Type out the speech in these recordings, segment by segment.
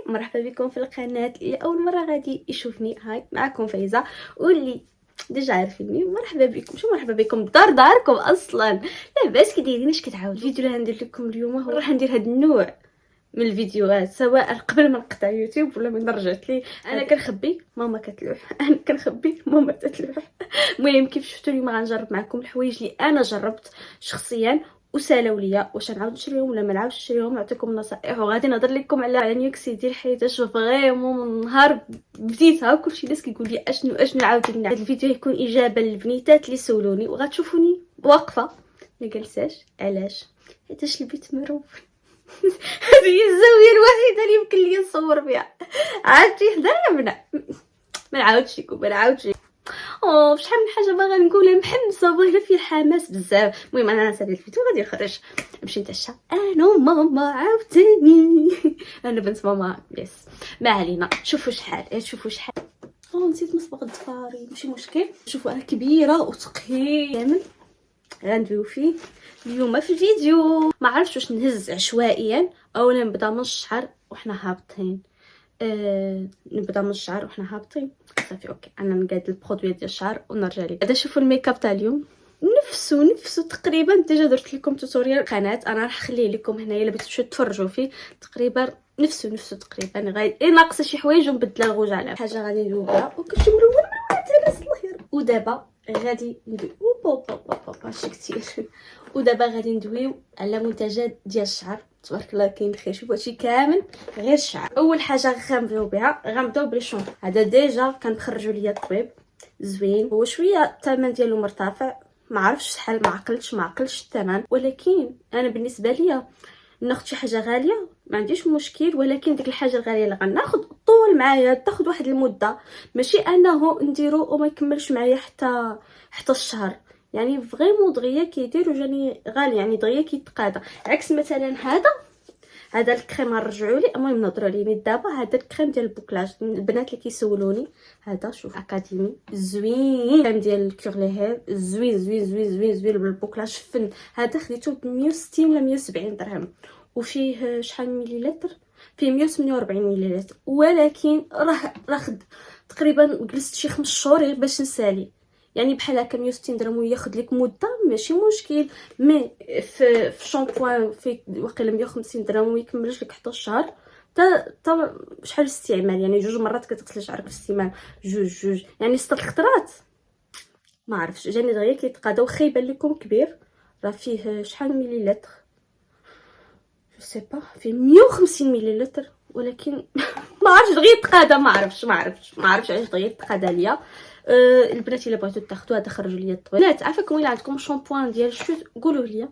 مرحبا بكم في القناه. اللي اول مره غادي يشوفني، هاي معكم فايزه، واللي ديجا عارفيني مرحبا بكم. شو مرحبا بكم داركم اصلا. لاباس كي دايرين؟ اش كتعاودوا؟ الفيديو اللي غندير لكم اليوم هو راح ندير هذا النوع من الفيديوهات، سواء قبل ما نقطع يوتيوب ولا من رجعت لي. انا كنخبي ماما كتلوح، انا كنخبي ماما تتلوح. المهم كيف شفتوا اليوم غنجرب معكم الحوايج اللي انا جربت شخصيا وسالاو ليا، واش نعاود نشريهم ولا ما نعاودش نشريهم. نعطيكم نصائح وغادي نهضر لكم على نيوكسيدي حيتاش فريمون من نهار بديتها كلشي الناس كيقول لي اشنو عاودي نعاود. هذا الفيديو يكون اجابه للبنيتات اللي سولوني، وغتشوفوني واقفه ما جالساش. علاش؟ حيتاش البيت مروب. هذه هي الزاويه الوحيده اللي يمكن لي نصور بها. عرفتي حدايا ما نعاودش لكم. شحال من حاجه باغا نقولها، محمسه بغينا فيه الحماس بزاف. المهم انا نسالي الفيديو غادي نخرج نمشي نتعشى انا وماما عاوتاني. انا بنت ماما يس. ما علينا، شوفوا شحال نسيت مصباغ الضفاري، ماشي مشكل. شوفوا انا كبيره وثقيل كامل غندويو فيه اليوم في الفيديو. ما عرفتش واش نهز عشوائيا اولا نبدا من الشعر وحنا هابطين. نبدا من الشعر وحنا هابطين. صافي اوكي، انا نقاد البرودوي ديال الشعر ونرجع لك. هذا شوفوا الميك اب تاع اليوم نفسه تقريبا. ديجا درت لكم توتوريال القناه، انا راح نخليه لكم هنايا الا بغيتو تمشيو تفرجوا فيه. تقريبا نفسه تقريبا. غادي ناقصه شي حوايج ونبدل الغوج على حاجه غادي ندوبها وكنتي ملونه تهرس الله يرحم. ودابا غادي ندوي شي كثير. ودابا غادي ندويو على منتجات ديال الشعر. تبارك الله كاين خير. شوفوا هادشي كامل غير الشعر. اول حاجه غنبداو بها، غنبداو بلي شامبو. هذا ديجا كنخرجوا ليا الطبيب زوين، هو شويه الثمن ديالو مرتفع، ما عرفتش شحال، ما عقلتش الثمن، ولكن انا بالنسبه ليا ناخذ شي حاجه غاليه ما عنديش مشكل. ولكن ديك الحاجه الغاليه اللي غناخذ طول معايا تاخذ واحد المده، ماشي انه نديرو وما يكملش معايا حتى الشهر. يعني فريمون دغيا كيدير وجاني غالي، يعني دغيا كيتقاضى. عكس مثلا هذا الكريم غنرجعوا لي. المهم نهضروا عليه دابا. هذا الكريم ديال البوكلاج، البنات اللي كيسولوني هذا شوف اكاديمي زوين. كريم ديال الكورلي هير زوين بالبوكلاج فن. هذا خديته ب 160 ولا 170 درهم، وفيه شحال مليلتر؟ فيه 148 مليلتر. ولكن راه تقريبا جلست شي 5 شهور غير باش نسالي. يعني بحال هكا 160 درهم وياخذ لك مده ماشي مشكل. مي في شامبوان في واقيلا 150 درهم ويكملش لك حتى الشهر. تا شحال استعمال؟ يعني 2 مرات كتغسلي شعرك في السيمانه، جوج يعني 6 خطرات. ما عرفتش جاني دغيا كيتقاضى. واخا يبان لكم كبير، راه فيه شحال مليلتر جو سي با، فيه 150 مليلتر. ولكن ما عرفتش دغيا يتقاضى. ما عرفتش علاش دغيا يتقاضى ليا. البنات الا بغيتو تاخذوا هذا خرجوا ليا الطبيب. بنات عافاكم الا عندكم شامبوان ديال الشوت قولوه ليا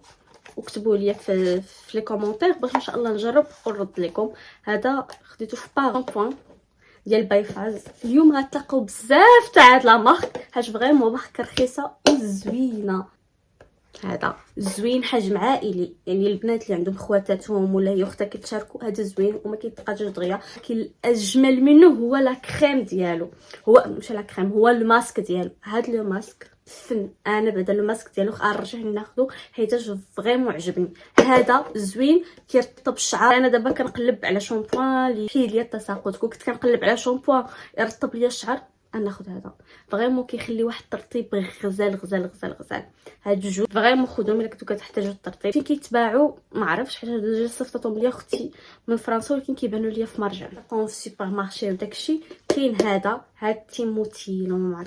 وكتبوا لي في لي كومونتير باش ان شاء الله نجرب ونرد لكم. هذا خديته في شامبوان ديال بايفاز. اليوم غتلاقاو بزاف تاع هاد لا مارك، حاج فريمون ماركه رخيصه وزوينه. هذا زوين، حجم عائلي، يعني البنات اللي عندهم خواتاتهم ولا هي اختها كيتشاركوا. هذا زوين وما كيتقاش دغيا. لكن الاجمل منه هو لا كريم ديالو، هو ماشي لا كريم، هو الماسك ديالو. هذا لو ماسك فن. انا بعدا لو ماسك ديالو غنرجع ناخذو حيت فريمون عجبني. هذا زوين كيرطب الشعر. انا دابا كنقلب على شامبوان اللي فيه ليا التساقط، كنت كنقلب على شامبوان يرطب ليا الشعر، ناخذ هذا. فريمون كيخلي واحد الترطيب غزال. هاد جوج فريمون خذوهم الا كنتو كتحتاجوا الترطيب. فين كيتباعوا ما عرفتش حيت ديجا صيفطتهم ليا اختي من فرنسا، ولكن كيبانوا ليا في مرجع طون في السوبر مارشي وداكشي. كاين هاد تيموتي ما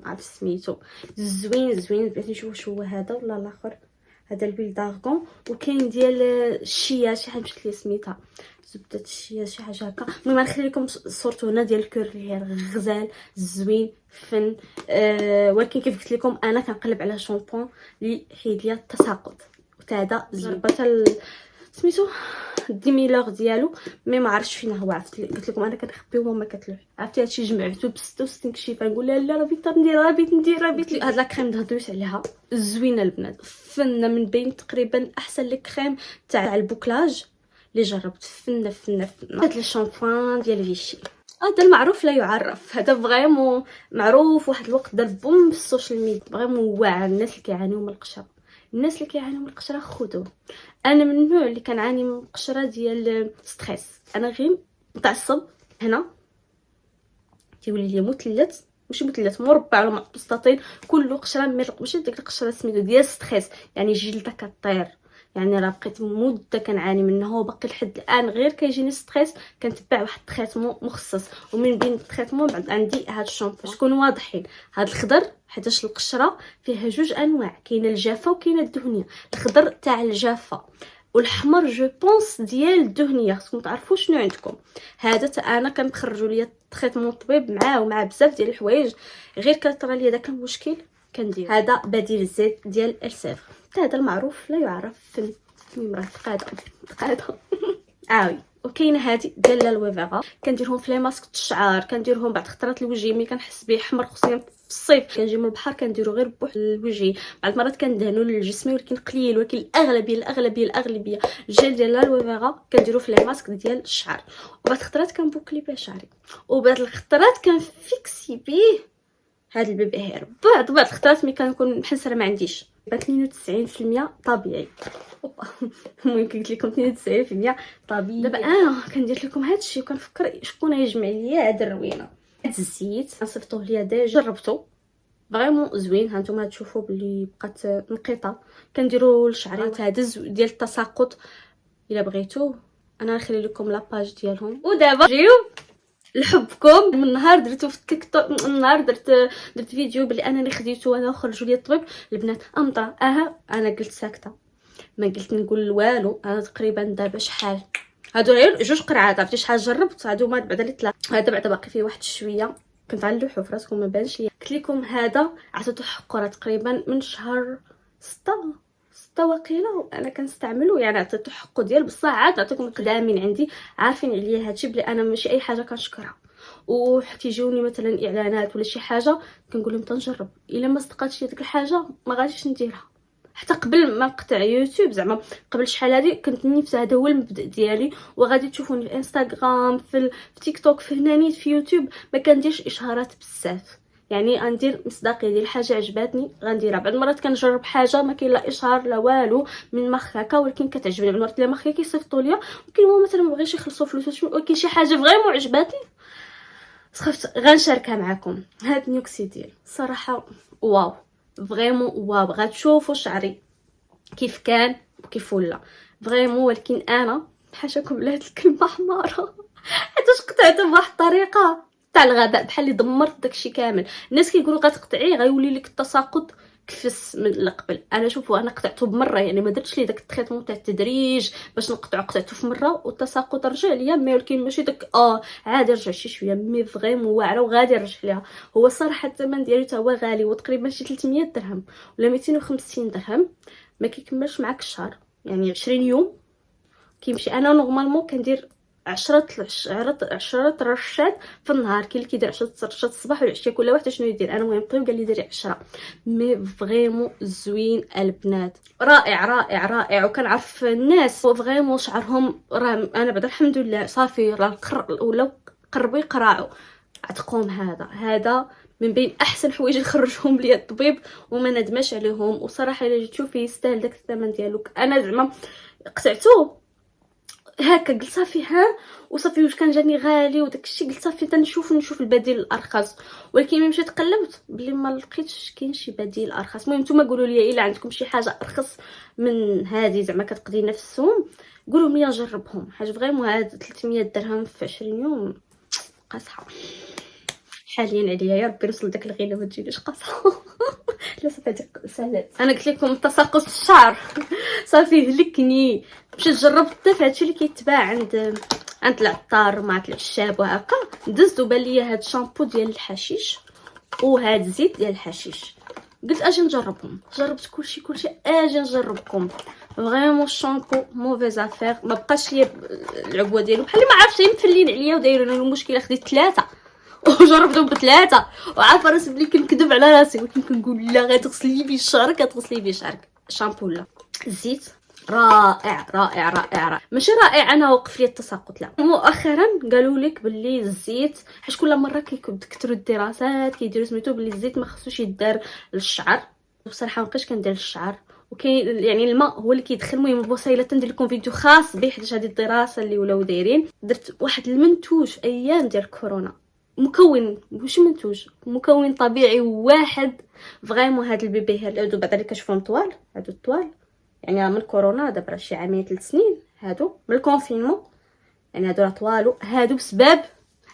عرفتش سميتو. زوين بغيت نشوف واش هو هذا ولا الاخر. هذا البيل دارغون. وكاين ديال الشيا شي حاجه مشات لي سميتها زبده الشيا شي حاجه هكا. المهم غنخلي لكم صورته هنا ديال الكورلي هير غزال زوين فن. ولكن كيف قلت لكم انا كنقلب على شامبون اللي حيد ليا التساقط. وتا هذا جربت سميتو الديميلور ديالو، مي ما عرفتش فين هو. عرفت قلت لكم انا كنخبيه وماما كتلوح. عرفتي هادشي جمعته ب 66 كشيفه. نقول لها لا راه بغيت ندير هاد لا كريم هضريت عليها زوينه البنات فنه. من بين تقريبا احسن لي كريم تاع البوكلاج اللي جربت. فنه هاد الشامبوان ديال فيشي. هذا المعروف لا يعرف. هذا فريمون معروف. واحد الوقت دار بوم في السوشيال ميديا. فريمون واعر الناس اللي كيعانيو من القشره. خذوه. انا من النوع اللي كنعاني من القشره ديال ستريس. انا غير متعصب هنا تيولي لي مثلث، ماشي مثلث، مربع ولا مستطيل، كله قشره مرق، ماشي ديك القشره سميتو ديال ستريس، يعني الجلده كطير. يعني راه بقيت مده كنعاني منه وباقي لحد الان غير كيجيني ستريس كنتبع واحد التريتمون مخصص. ومن بين التريتمون بعد عندي هاد الشامبو باش نكونوا واضحين، هاد الخضر حيتاش القشره فيها جوج انواع، كاينه الجافه وكاينه الدهنيه. الخضر تاع الجافه والاحمر جو بونس ديال الدهنيه، خصكم تعرفوا شنو عندكم. هذا تا انا كنخرجوا ليا التريتمون الطبيب معاه ومع بزاف ديال الحوايج، غير كطرى ليا داك المشكل كندير هذا بديل الزيت ديال السيف. هذا المعروف لا يعرف في المراه تقاده عاوي. وكاينه هذه ديال الالوي فيغا، كنديرهم في لي ماسك الشعر، كنديرهم بعد خطرات لوجهي ملي كنحس به احمر، خصوصا في الصيف كنجي من البحر كنديرو غير بوحد لوجهي. بعض المرات كندهنو لجسمي ولكن قليل، ولكن الاغلبيه الجل ديال الالوي فيغا كنديرو في لي ماسك ديال الشعر. وبعض الخطرات كنبوكلي به شعري، وبعض الخطرات كنفيكسي به هاد البيبي هير. بعض الخطرات ملي كنكون محسره ما عنديش 92% طبيعي. المهم قلت لكم 92% طبيعي. دابا انا كندير لكم هادشي وكنفكر شكون هيجمع ليا هاد الروينه. هاد الزيت صيفطوه ليا ديجا، جربته فريمون زوين. هانتوما تشوفوا بلي بقات نقيطه. كنديروا لشعري هذا ديال التساقط. الا بغيتو انا نخلي لكم لاباج ديالهم. ودابا جيو لحبكم. من نهار درتو في التيك توك، من نهار درت فيديو بلي انني خديته وانا وخرجوا لي الطبيب البنات امطره. انا قلت ساكته، ما قلت نقول والو. انا تقريبا دابا شحال هادو غير جوج قرعات، عرفتي شحال جربت هادو ما بعدا لي ثلاثه. هذا بعدا باقي فيه واحد شويه، كنت غنلوحو في راسكم ما بانش ليا. قلت لكم هذا عطيتو حقره تقريبا من شهر 6 وقيله انا كنستعملو، يعني عطيتو حقو ديال بصح عاد نعطيكم قدامين عندي عارفين عليا هادشي بلي انا ماشي اي حاجه كنشكرها. وتيجوني مثلا اعلانات ولا شي حاجه كنقول لهم تنجرب، الا ما صدقاتش ديك الحاجه ما غاديش نديرها. حتى قبل ما نقطع يوتيوب زعما قبل شحال هادي كنت نفس هذا هو المبدا ديالي. وغادي تشوفوني في انستغرام في تيك توك في هنانيت في يوتيوب ما كنديرش اشهارات بزاف، يعني غندير مصداقيه ديال حاجه عجباتني غنديرها. بعض المرات كنجرب حاجه ما كاين لا اشهار لا والو من مخ هكا ولكن كتعجبني. بعض المرات لا مخ كيصيفطوا ليا ممكن هو مثلا ما بغيش يخلصوا فلوس ولكن شي حاجه فريمون عجباتني خفت غنشاركها معكم. هاد نيوكسيديل صراحه واو فريمون واو. غتشوفوا شعري كيف كان وكيف ولا فريمون. ولكن انا حاشاكم بلا هاد الكلمه حماره حيتاش قطعته بواحد الطريقه تاع الغباء، بحال اللي دمرت داكشي كامل. الناس كيقولوا غتقطعيه غيولي لك التساقط كفس من القبل. انا شوفوا انا قطعته بمره، يعني ما درتش ليه داك التريتمون تاع التدريج باش نقطعو، قطعته في مره والتساقط رجع ليا. مي ولكن ماشي داك عادي رجع شي شويه مي فريمون واعره وغادي نرجع ليها. هو الصراحه الثمن ديالو تا هو غالي، وتقريبا شي 300 درهم ولا 250 درهم، ما كيكملش معاك الشهر، يعني 20 يوم كيمشي. انا نورمالمون كندير 10 رشات في النهار. كاين اللي كيدير 10 رشات الصباح والعشيه، كل واحد شنو يدير. انا المهم الطبيب قال لي ديري 10. مي فريمون زوين البنات، رائع. وكنعرف الناس فريمون شعرهم راه انا بعدا الحمد لله صافي راه ولا قربوا يقراعوا عتقهم. هذا من بين احسن حوايج اللي خرجهم ليا الطبيب وما ندماش عليهم. وصراحه الا جيت تشوفي يستاهل داك الثمن ديالو. انا زعما قطعته هكا قلت صافي وصافي واش كان جاني غالي وداك الشيء قلت صافي نشوف البديل الارخص. ولكن ملي مشيت قلبت بلي ما لقيتش كاين شي بديل ارخص. المهم نتوما قولوا لي الا عندكم شي حاجه ارخص من هذه زعما كتقضي نفسهم قولوا لي نجربهم. حاجه فريمون هاد 300 درهم في 20 يوم قاصحه حاليا عليا. يا ربي نوصل داك الغيله ما تجينيش قاصحه. لا صافي هذيك سالات. انا قلت لكم تساقط الشعر صافي هلكني. مشيت جربت حتى هادشي اللي كيتباع عند العطار مع العشاب وهكا. دزت وبان لي هاد الشامبو ديال الحشيش وهاد الزيت ديال الحشيش. قلت اجي نجربهم. جربت كلشي اجي نجربكم. فريمون الشامبو موفيز افير. ما بقاش ليا العبوه ديالو بحال اللي ما عرفتش مفلين عليا ودايرين المشكله. خديت 3 وجربتهم ب3 وعارفه راسي بلي كنكذب على راسي، ولكن كنقول لا غتغسلي بيه شعرك غتغسلي بيه شعرك. الشامبو لا الزيت رائع. ماشي رائع انا وقف لي التساقط لا. مؤخرا قالوا لك باللي الزيت حيت كل مره كيكثروا الدراسات كيديروا سميتو باللي الزيت ما خصوش يدار للشعر. بصراحه مابقيتش كندير للشعر وكاين يعني الماء هو اللي كيدخل. المهم البصيله تندير لكم فيديو خاص به حيت هذه الدراسه اللي ولاو دايرين. درت واحد المنتوج ايام ديال كورونا، مكون ماشي منتوج، مكون طبيعي واحد فريمون. هاد البيبي هادو بعدا اللي كتشوفهم طوال، هادو الطوال يعني من كورونا دابا شي عامين 3 سنين، هادو من الكونفينمون يعني هادو راه طوالو، هادو بسبب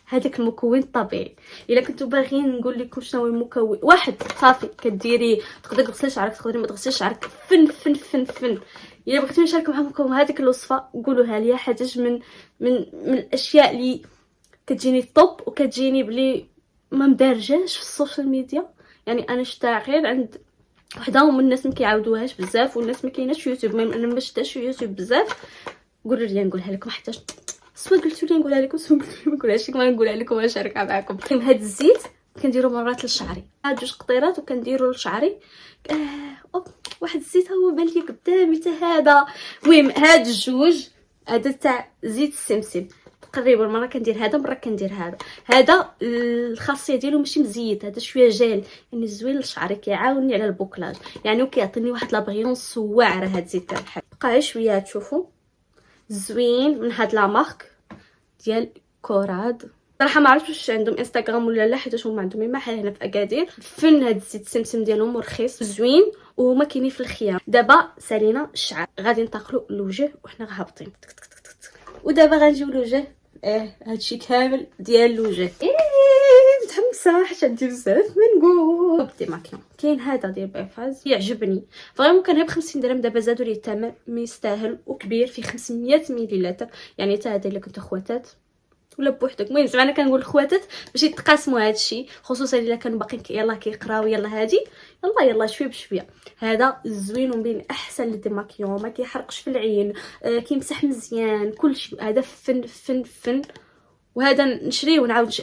هذاك المكون الطبيعي. الا كنتو باغيين نقول لكم شنو هو المكون واحد صافي كديري، تقدري تغسلي شعرك، تقدري ما تغسليش شعرك، فن فن فن فن. الا بغيتو نشارك معكم هذيك الوصفه قولوها لي، حاجه من الاشياء اللي كتجيني طوب وكتجيني بلي ما مدارجاش في السوشيال ميديا. يعني انا شفتها غير عند وحده من الناس ما كيعاودوهاش بزاف، والناس ما كايناش في يوتيوب. انا ما شفتهاش في يوتيوب بزاف، قولوا لي نقولها لكم حتى سوا قلتوا لي نقولها لكم، سوا قلتوا لي ما نقولهاش لكم، نقولها لكم ونشاركها معكم. كاين هاد الزيت كنديرو مرات للشعري، هاد 2 قطيرات وكنديرو للشعري. واحد الزيت هو بان لي قدامي حتى هذا. المهم هاد الجوج، هذا تاع زيت السمسم تقريبا، مره كندير هذا مره كندير هذا الخاصيه ديالو ماشي مزيت، هذا شويه جيل يعني زوين للشعري، كيعاوني على البوكلاج يعني، وكيعطيني واحد لابغيونس واعره. هاد الزيت تاع الحب بقى شويه تشوفوا زوين من هاد لا مارك ديال كوراد. صراحه ما عرفتش واش عندهم انستغرام ولا لا، حيت هما عندهم محل هنا في اكادير. فن هاد الزيت السمسم ديالهم رخيص زوين، وهما كاينين في الخيار. دابا سالينا الشعر، غادي ننتقلوا للوجه وحنا هابطين. ودابا غنجيو للوجه. هادشي كامل ديال الوجه. متحمسه حيت عندي بزاف ما نقول. بدي ماكيون كاين هذا ديال بايفاز يعجبني فريمون، كان غير ب 50 درهم، دابا زادوا ليه الثمن يستاهل، وكبير فيه 500 مليلتر يعني. حتى هذا الا كنتو خواتات ولا بوحدك. المهم زعما انا كنقول الخواتات باش يتقاسموا هذا الشيء، خصوصا الا كانوا باقيين يلاه كيقراو يلا هادي يلا شويه بشويه. هذا زوين ومبين احسن للديماكيون، ما كيحرقش في العين، كيمسح مزيان كلشي. هذا فن فن فن. وهذا نشريه ونعاود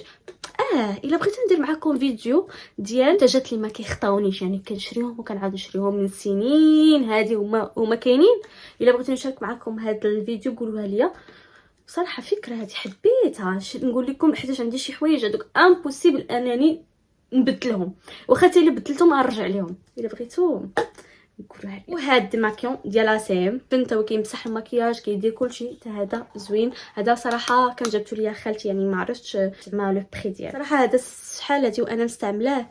الا بغيت ندير معكم فيديو ديال منتجات اللي ما كيخطاونيش، يعني كنشريهم وكنعاود نشريهم من سنين هذه وما كاينين. الا بغيت نشارك معكم هذا الفيديو قولوها ليا. صراحه فكره هذه حبيتها نقول لكم، حيت عندي شي حوايج هذوك امبوسيبل انني نبدلهم، واخا حتى الا بدلتهم غنرجع لهم الا بغيتو نقولها لكم. وهاد الماكيون ديال اسيم بنت هو كيمسح المكياج كيدير كلشي، حتى هذا زوين. هذا صراحه كان جابتو ليا خالتي، يعني ما عرفتش زعما لو بري ديالو. صراحه هذا شحال هادي وانا مستعملاه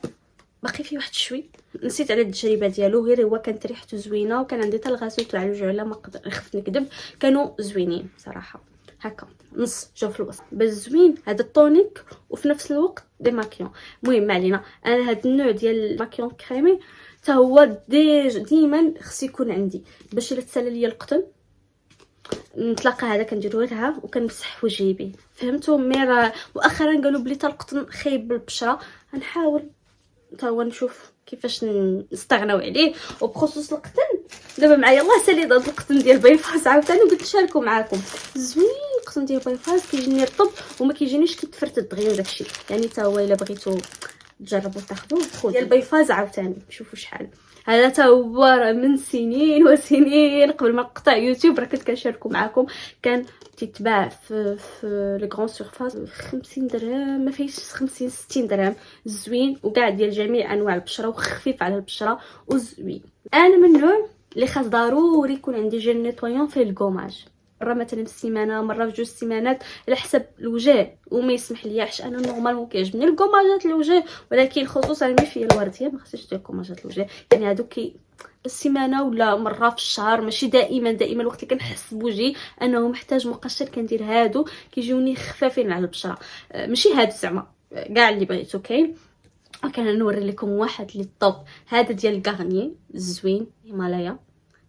باقي فيه واحد شوي، نسيت على التجربه ديالو، غير هو كانت ريحته زوينه، وكان عندي حتى الغسول تاع الوجه ولا ما نقدر نخف نكذب، كانوا زوينين صراحه. هكا نص جاو في الوسط بس زوين. هذا الطونيك وفي نفس الوقت دي ماكيون. المهم ما علينا، انا هذا النوع ديال الماكيون كريمي حتى هو ديما خص يكون عندي باش الا تسالى ليا القطن نتلاقى هذا كنديرو لها وكنمسح وجهي به، فهمتوا؟ ميرا مؤخرا قالوا بلي تا القطن خايب بالبشره، غنحاول تا هو نشوف كيفاش نستغناو عليه. وبخصوص القطن دابا معايا الله سالي هذا القطن ديال بايفاز عاوتاني قلت نشاركو معاكم. زوين القطن ديال بايفاز كيجيني رطب وما كيجينيش كيتفرتد دغيا داكشي، يعني تا هو الا بغيتو تجربوا تاخذوه خذوا ديال بايفاز عاوتاني شوفوا شحال. هذا تا هو راه من سنين وسنين قبل ما نقطع يوتيوب راه كنت كنشاركو معكم، كان تيتباع في لي غران سورفاس 50 درهم ما فيهش 50 60 درهم. زوين وكاع ديال جميع انواع البشره وخفيف على البشره وزوين. انا من النوع اللي خاص ضروري يكون عندي جيل نيطويون فيه الكوماج، مره مثلا في السيمانه مره في 2 سيمانات على حسب الوجه وما يسمح ليش. انا نورمالمون كيعجبني الكوماجات الوجه، ولكن خصوصا ملي فيا الورديه ما خصنيش ندير كوماجات الوجه، يعني هادوك السيمانه ولا مره في الشهر، ماشي دائما الوقت اللي كنحس بوجهي انه محتاج مقشر كندير هادو كيجوني خفافين على البشره. ماشي هادو زعما كاع اللي بغيتو كاين. نوري لكم واحد اللي طوب، هذا ديال غارني زوين هيمالايا،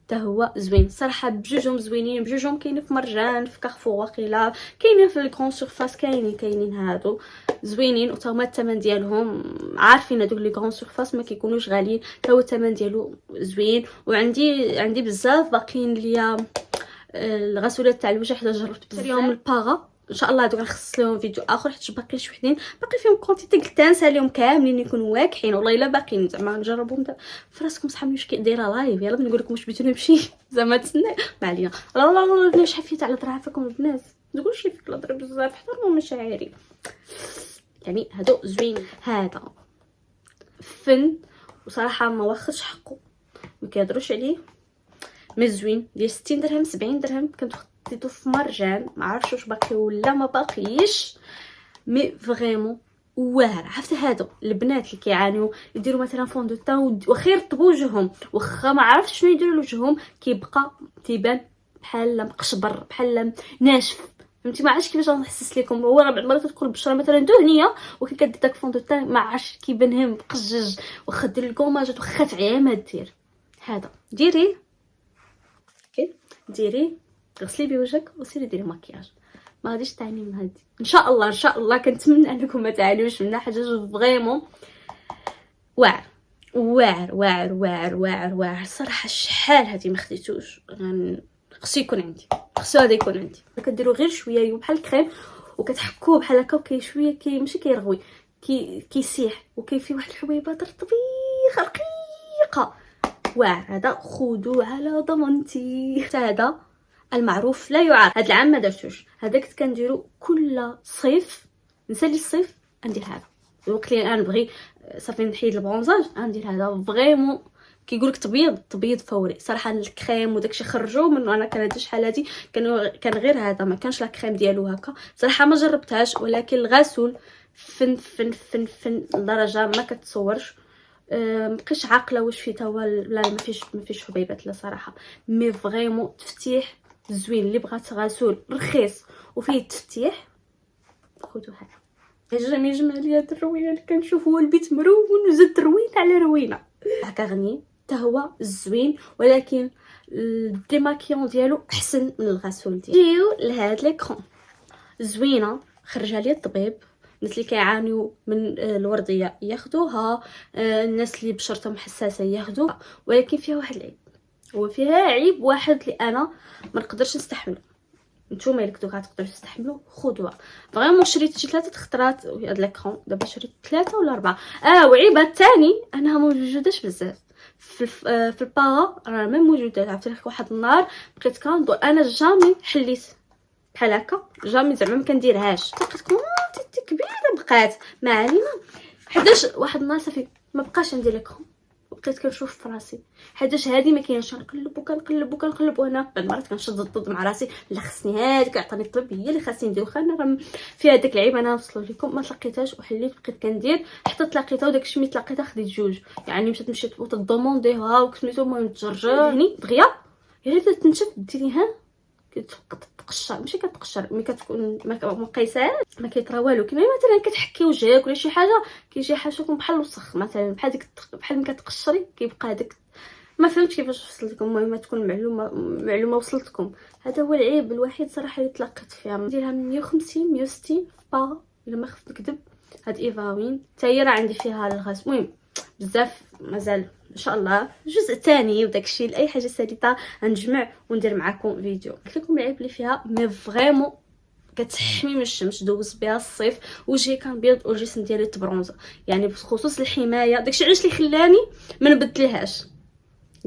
حتى هو زوين صراحه. بجوجهم زوينين، بجوجهم كاينين في مرجان في كارفور واقيلا، كاينين في الكرون سورفاس، كاينين هادو زوينين وتا هما الثمن ديالهم عارفين. هذوك لي كرون سورفاس ما كيكونوش غاليين، حتى هو الثمن ديالو زوين. وعندي بزاف باقيين ليا الغسولات تاع الوجه، حتى جربت بزاف اليوم الباغا ان شاء الله. هادو غنخصص لهم فيديو اخر حيت باقي شي وحدين باقي فيهم كونتيتي قلت نساليهم كاملين يكونوا واكحين، والله الا باقيين زعما نجربهم فراسكم صحابي. واش دايره لايف يلا نقول لكم واش بغيتو نمشي زعما تسنى ما علينا. لا البنات شحال فيا تاع الهضره فيكم البنات، تقولش لي فيك الهضره بزاف احترموا مشاعري. يعني هادو زوين، هذا فن وصراحه ما واخدش حقه ما كيهضروش عليه مي زوين ديال 60 درهم 70 درهم. كنت خديتو في مرجان، ما عرفتش واش باقي ولا ما باقيش، مي فريمون واعر. عرفت هادو البنات اللي كيعانيو يديروا مثلا فون دو تان وخير طبو وجههم، واخا ما عرفتش شنو يديروا لوجههم كيبقى تيبان بحال مقشبر بحال ناشف، فهمتي؟ ما عرفتش كيفاش نحسس لكم. هو راه بعض المرات تكون البشره مثلا دهنيه ولكن كدير داك فون دو تان ما عرفتش كيبان هي مقجج، واخا دير الكوماج واخا تعيا ما دير هذا. ديري اوكي ديري غسلي بيه وجهك وسيري ديري مكياج، ما غاديش تعاني من هادي ان شاء الله. ان شاء الله كنتمنى انكم ما تعانيوش منها، حاجه فريمون واعر واعر واعر واعر واعر واعر صراحه. شحال هادي ما خديتوش، خصو يكون عندي، خصو هذا يكون عندي. كديروا غير شويه بحال الكريم وكتحكوه بحال هكا وكي شويه ماشي كيرغوي كيسيح وكيفي واحد الحبيبات رطبيخه رقيقه واعر. هذا خذوه على ضمانتي. هذا المعروف لا يعار، هذا العام ما درتوش، هذا كنت كنديرو كل صيف. نسالي الصيف ندير هذا، الوقت اللي انا نبغي صافي نحيد البرونزاج ندير هذا. فريمون كيقولك تبيض فوري صراحه. الكريم وداكشي خرجوا منه، انا كان هادي شحال هادي كان غير هذا، ما كانش لا كريم ديالو هكا صراحه ما جربتهاش، ولكن الغسول فن فن فن فن لدرجه ما كتصورش. مبقيتش عاقله واش فيه هو لا ما فيش حبيبات لا صراحه، مي فريمون تفتيح زوين. اللي بغات غسول رخيص وفيه تفتيح خذوا هذا. جميل جماليات الروينه اللي كنشوفوا البيت مرون وزاد روينه على روينه. كاغني حتى هو زوين، ولكن الديماكيون ديالو احسن من الغسول ديالو. جيو لهاد ليكرون زوينه، خرجها لي الطبيب. الناس اللي كيعانيو من الورديه ياخذوها، الناس اللي بشرتهم حساسه ياخذوها، ولكن فيها واحد العيب. هو فيها عيب واحد اللي انا ما نقدرش نستحمله. نتوما اللي كنتو غتقدروا تستحملوا خذوها. فريمون شريت شي 3 خطرات هاد ليكرون، دابا شريت 3 ولا 4. وعيبها الثاني انها موجوداش بزاف في الباغا، راه ما موجوده. عرفت لك واحد النهار بقيت كنضو انا جامي حليت بحال هكا، جامي زعما ما كنديرهاش. بقيت كبيره بقات ما علينا. حداش واحد النهار صافي ما بقاش عندي ليكرون، بقيت كنشوف في راسي حيتاش هذه ما كاينش. كنقلب وانا بعض المرات كنشد الضد مع راسي، لا خصني هذيك عطاني الطبيب هي اللي خاصني ندير. واخا انا فيها داك العيب انا نوصلو لكم ما تلقيتهاش وحليت بقيت كندير حتى تلاقيتها. وداكشي ملي تلاقيتها خديت جوج، يعني مشيت وتضمونديها وكسميتو المهم تجرجر هني دغيا يعني بدات تنشف ديريها كتقشر. ماشي كتقشر ملي كتكون ما قيساش ما كيطرا والو. كيما مثلا كتحكي وجهك ولا شي حاجه كيجي حاشاكم بحال الوسخ مثلا، بحال ديك بحال ملي كتقشري كيبقى داك. ما فهمتش كيفاش وصلت لكم، المهم تكون معلومه وصلتكم. هذا هو العيب الوحيد صراحه اللي تلقيت فيها. نديرها 150 160 با الا ما خفت نكذب. هاد ايفاوين حتى هي راه عندي فيها الغاز. المهم بزاف مازال ان شاء الله الجزء الثاني وداكشي لاي حاجه ثالثه غنجمع وندير معكم فيديو. قلت لكم العيب اللي فيها مي فريمون كتحمي من الشمس. دوز بها الصيف وجهي كان بيض والجسم ديالي تبرونزا، يعني بخصوص الحمايه. داكشي علاش اللي خلاني ما نبدليهاش،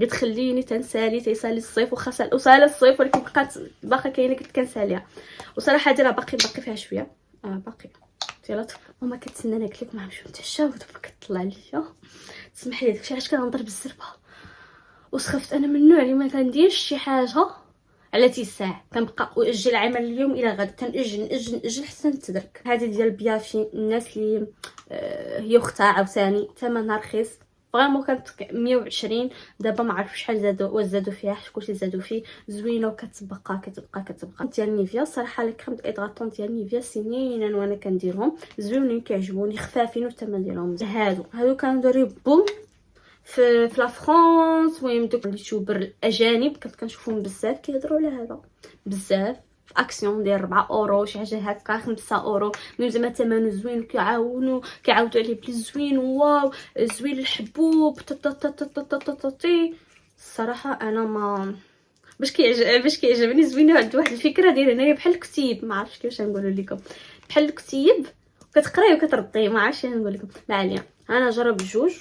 قلت خليني تنسالي تيسالي الصيف وسال الصيف، ولكن بقات باقا كاينه قلت كنساليها. وصراحه هادي راه باقي فيها شويه باقي ديال ماما كتسناني. قلت لك ما عرفتش نتعشى ودابا كطلع ليا. تسمح لي داكشي علاش كنهضر بالزربه وسخفت. انا من النوع اللي ما كنديرش شي حاجه على تيساع، كنبقى اجل عمل اليوم الى غد، كنأجل حتى نتدرك. هذه ديال بيافي الناس اللي هي اختها عاوتاني ثمنها رخيص فريمون. كانت 120 دابا ما عرف شحال زادوا فيها، كلشي زادوا فيه. زوينه وكتبقى ديال نيفيا صراحه. الكريم ايدغاطون ديال نيفيا سنين وانا كنديرهم زوينين كيعجبوني خفافين والثمن ديالهم هادو كانوا داري بوم في لا فرانس. المهم دوك اليوتيوبر الاجانب كنت كنشوفهم بزاف كيهضروا على هذا بزاف في اكسيون ديال 4 اورو شي حاجه هكا 5 اورو. من زعما ثمنه زوين كيعاودوا عليه بلي زوين واو زوين الحبوب الصراحه انا ما باش كيعجبني زوينه. عند واحد الفكره داير هنايا بحال الكتيب، ما عرفتش كيفاش نقول لكم، بحال الكتيب كتقراي وكتردي، ما عرفتش نقول لكم. ما علينا انا جرب جوج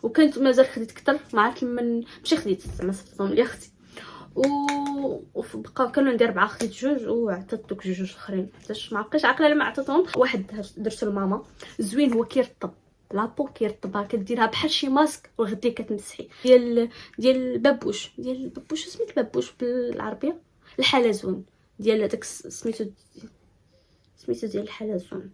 وكنت مازال خديت كثر، ما عرفت من ماشي خديت زعما صيفطهم لي اختي وبقى كانوا عندي 4 خديت جوج وعطيت دوك جوج الاخرين حيتاش ما بقيتش عاقله لما عطيتهم. واحد درتو لماما زوين هو كيرطب لابو كيرطبها، كديرها بحال شي ماسك وغدي كتمسحي. ديال البابوش سميت البابوش بالعربيه، الحلزون ديال هذاك سميتو ديال الحلزون،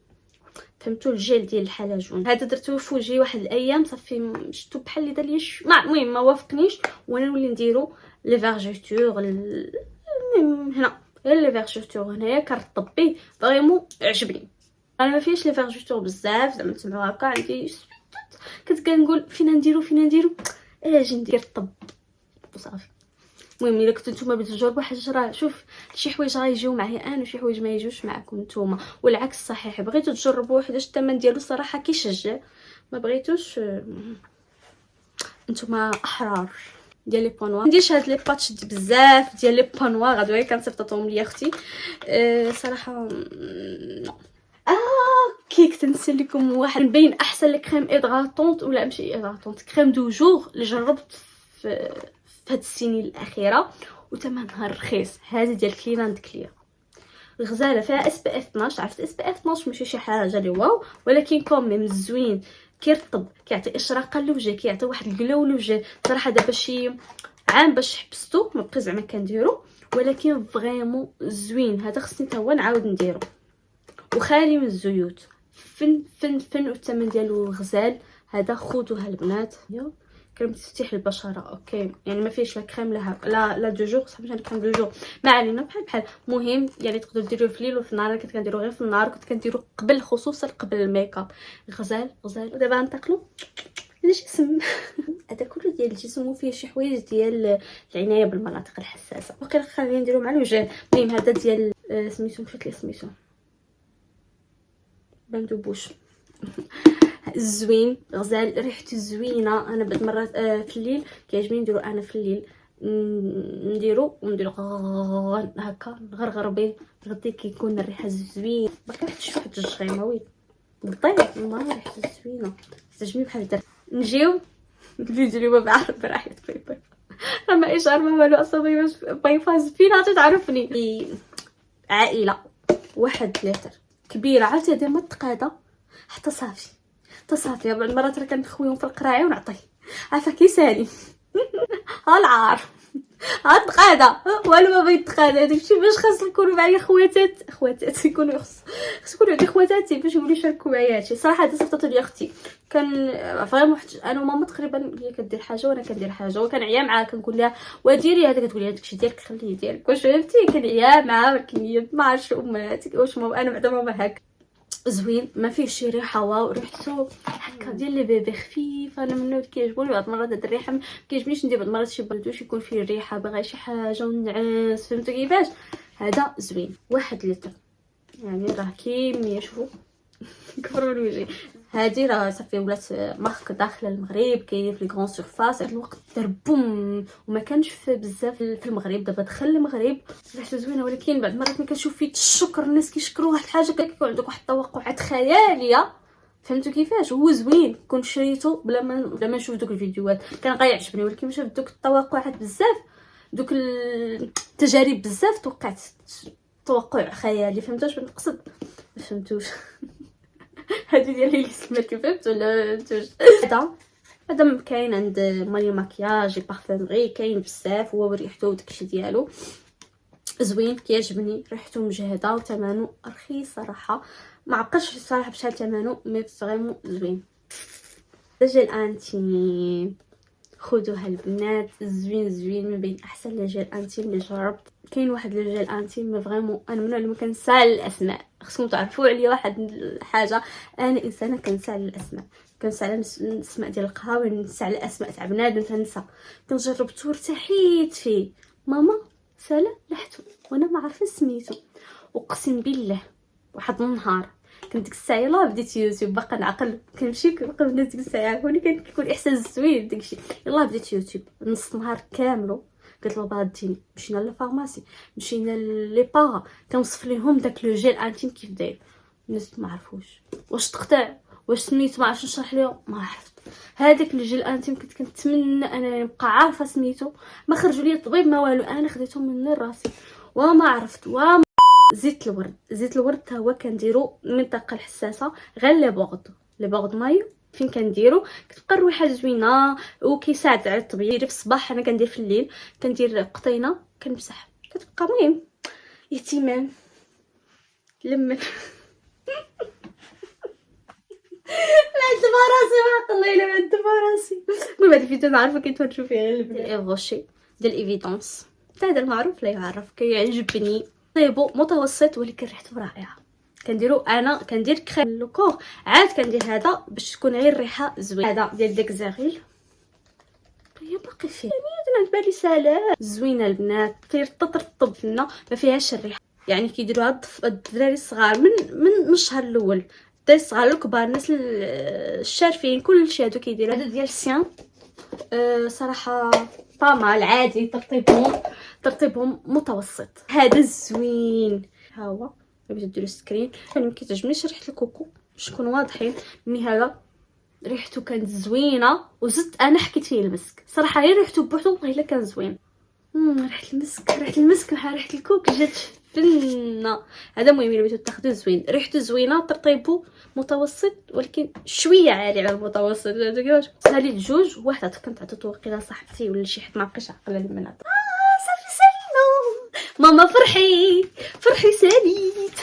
فهمتوا الجيل ديال الحلزون. هذا درتو في وجهي واحد الايام صافي شفتو بحال اللي دار لي المهم ما وافقنيش، وانا نولي نديرو لي فيرجيتور المهم هنا غير لي فيرجيتور هنايا كنرطب به فريمون عجبني. انا ما فيهش لي فيرجيتور بزاف زعما تسمعوا هكا عندي كنت كنقول فين نديرو اجي ندير الطب وصافي. المهم الا كنتو نتوما بغيتو تجربوا حاجه راه شوف شي حوايج غيجيو معايا انا وشي حوايج ما يجوش معكم نتوما، والعكس صحيح. بغيتو تجربوا حيتاش الثمن ديالو صراحه كيشجع، ما بغيتوش نتوما احرار. ديال لي بونوا نديرش هاد لي باتش بزاف ديال لي بونوا غدوي كنصيفطهم ليا اختي صراحه كيك تنسل لكم واحد بين احسن الكريم ادغاطونط ولا ماشي ادغاطونط كريم دو جور اللي جربت في هاد السنين الاخيره وثمنها رخيص. هذه ديال كليناند كلير غزاله فيها اس بي اف 12. عرفت اس بي اف 12 ماشي شي حاجه اللي واو، ولكن كوميم زوين كيرطب كيعطي اشراقه للوجه، كيعطي واحد الكلو للوجه. صراحه دابا شي عام باش حبستو ما بقيت زعما كنديرو، ولكن فريمون زوين. هذا خصني حتى هو نعاود نديرو وخالي من الزيوت. فن والثمن ديالو غزال. هذا خذوها البنات. كريم تفتيح البشره اوكي، يعني ما فيهش لا كريم لا دو جور صاحبي. انا كريم دو جور ما علينا بحال مهم، يعني تقدروا ديروه في الليل وفي النهار. كنت كنديرو غير في النهار، كنت كنديرو قبل خصوصا قبل الميك اب. غزال. ودابا ننتقلوا للجسم. هذا كله ديال الجسم وفيه شي حوايج ديال العنايه بالمناطق الحساسه. اوكي خلينا نديرو مع الوجه. المهم هذا ديال سميتو مشيت لي سميتو باندو بوش زوين غزال ريحته زوينه. انا بعض مرات في الليل كيعجبني نديرو انا في الليل نديرو هكا نغرغر به غدي كيكون الريحه زوين. ما كنحطش واحد الجغيمه وي بالطيب والله ريحته زوينه تعجبني بحال درت. نجيو الفيديو اليوم بعرف راح يتبيبر راه ما اشعر ما والو اصلا بايفاز فينا تعرفني. عائله 1 لتر كبيره عرفتي هذه ما تقاده حتى صافي. بعض المرات راه كنخويهم في القراعي ونعطيه عافاك كيسالي العار تقاده والو ما بغيت تقاده. داكشي باش خاص نكونوا معايا خواتات يكونوا خاص يكونوا عندي خواتاتي باش يقولوا يشاركوا معايا هادشي. صراحه هذا صيفطته لي اختي. كان فريمون انا وماما تقريبا هي كدير حاجه وانا كندير حاجه، وكنعيا معاها كنقول لها وديري هذا، كتقول لي هذاكشي ديالك خليه ديالك واش فهمتي. كنعيا معاها ولكن هي ما عرفتش امهاتك واش ماما انا بعدا ماما هكا زوين. ما فيه شي ريحه واو، ريحته هكا ديال لي بيبي خفيف. انا منو كيعجبوني بعض المرات هاد الريحه ما كيعجبنيش ندير بعض المرات شي بلدوش يكون فيه الريحه باغا شي حاجه ونعاس فهمتوا كيفاش. هذا زوين 1 لتر يعني راه كميه شوفوا كبروا الوجه. هادي راه صافي ولات مارك داخله المغرب كاينين في لي غران سيرفاس. هاد الوقت دار بوم وما كانش بزاف في المغرب. دابا دخل المغرب ريحته زوينه، ولكن بعض المرات ملي كنشوف فيه الشكر الناس كيشكروا واحد الحاجه كيكون عندك واحد التوقعات خياليه فهمتوا كيفاش. هو زوين كنت شريته بلا ما نشوف دوك الفيديوهات كان غيعجبني، ولكن شاف دوك التوقعات بزاف دوك التجارب بزاف توقعت توقع خيالي. فهمتوش بنقصد ما فهمتوش هادي ديال اللي سمعتي فهمت ولا نتوش. هذا كاين عند مالي ماكياج بارفومري كاين بزاف هو ريحته وداكشي ديالو زوين كيعجبني ريحته مجهده وثمنه رخيص صراحه. ما عقلش الصراحه بشحال ثمنه مي فريمون زوين. جيل انتيم خذوها البنات زوين من بين احسن لي جيل انتيم اللي جربت. كاين واحد لي جيل انتيم فريمون انا من اللي ما كنسى الاسماء. خصكم تعرفوا عليا واحد الحاجه، انا انسانه كنسى على الاسماء، كنسى على الاسماء ديال القهاوي، كنسى على الاسماء تاع بنادم تنسى. كنجربت ورتحيت فيه ماما سالا لحتو وانا ما عارفه سميتو. اقسم بالله واحد النهار كنت ديك الساعه يلاه بديت يوتيوب باقا نعقل كنمشي كنلقى الناس ديك الساعه يعرفوني كيكون احساس زوين داكشي. يلاه بديت يوتيوب نص نهار كامل قلت له بابا ديني. مشينا للفارماسي مشينا لي باغا كنوصف ليهم داك لو جيل انتيم كيف داير. الناس ما عرفوش واش تقطع واش سميتو ما عرفتش نشرح لهم ما عرفت. هذاك لو جيل انتيم كنت كنتمنى انا نبقى عارفه سميتو ما خرجوا لي الطبيب ما والو انا خديته من راسي وما عرفت زيت الورد حتى هو كنديرو المنطقه الحساسه غير لي بورد مايو فين كنديرو كتبقى الريحه زوينه وكيساعد على الطبيعي. في الصباح انا كندير في الليل، كندير قطينه كنمسح، كتبقى مهم اهتمام لمن معذبه راسي ما الله الا معذبه راسي. المهم هاد الفيديو نعرفو كيتفرجوا فيه غير البنات. ايفوشي ديال ايفيدونس تاع هذا المعروف لا يعرف، كيعجبني طيبو متوسط ولكن ريحته رائعه. كنديرو انا كندير كريم لوكور، عاد كندير هذا باش تكون غير الريحه زوينه. هذا ديال داك زاغيل هي باقي فيه يعني عند بالي سلام زوينه البنات، كيرطب فينا ما فيهاش الريحه. يعني كيديروها الدراري الصغار من الشهر الاول، الدراري الصغار الكبار الناس الشارفين كلشي هادو كيديروا. هذا ديال سيان صراحه طامال عادي، ترطيبهم متوسط. هذا زوين ها هو. باش ديروا سكرين انا مكيتعجبنيش ريحه الكوكو باش نكون واضحين، مي هذا ريحته كانت زوينه وزدت انا حكيت فيه المسك صراحه. غير ريحته بوحدو والله الا كان زوين. ريحه المسك بحال ريحه الكوك جات فنه. هذا مهم الا بغيتو تاخذوه زوين، ريحته زوينه، ترطيبو متوسط ولكن شويه عالي على المتوسط. هادو كيفاش ساليت جوج واحده كنت عطيتو وقيله صاحبتي ولا شي حد ما بقيتش عاقله المنات. صافي سالينا ماما فرحي ساليت.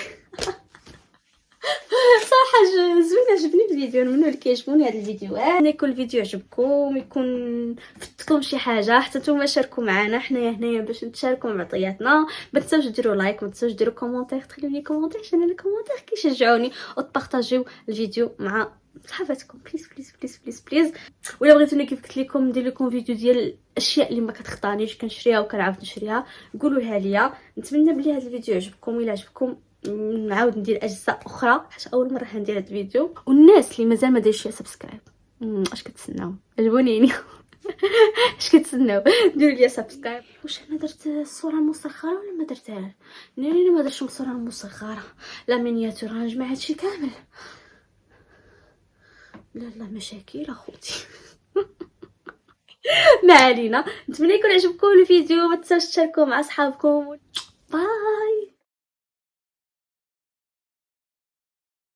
صراحه زوين عجبني الفيديو. منو اللي كيعجبوني هاد الفيديوهات. يكون الفيديو عجبكم، يكون فدتكم شي حاجه، حتى نتوما شاركوا معنا حنايا هنايا باش نتشاركوا معطياتنا. ما تنساوش ديروا لايك، ما تنساوش ديروا كومونتير، تخليو لي كومونتير عشان الكومونتير كيشجعوني، وتبارطاجيو الفيديو مع صحاباتكم بليز بليز بليز بليز بليز. ولا بغيتوني كيف قلت لكم ندير لكم فيديو ديال الاشياء اللي ما كتخطانيش كنشريها وكنعاود نشريها، قولوها ليا. نتمنى بلي هذا الفيديو يعجبكم. الا عجبكم نعاود ندير اجزاء اخرى حيت اول مره هندير هذا الفيديو. والناس اللي مازال ما دايرش سبسكرايب اش كتسناو؟ عجبوني اش كتسناو؟ ديروا لي سبسكرايب. واش انا درت الصوره المصغره ولا ما درتها؟ ناري ما درتش الصوره المصغره، لا مينياتور غنجمع هادشي كامل. لا مشاكل اخوتي. ما علينا. نتمنى يكون عجبكم الفيديو، ما تنساوش تشاركوه مع اصحابكم. باي.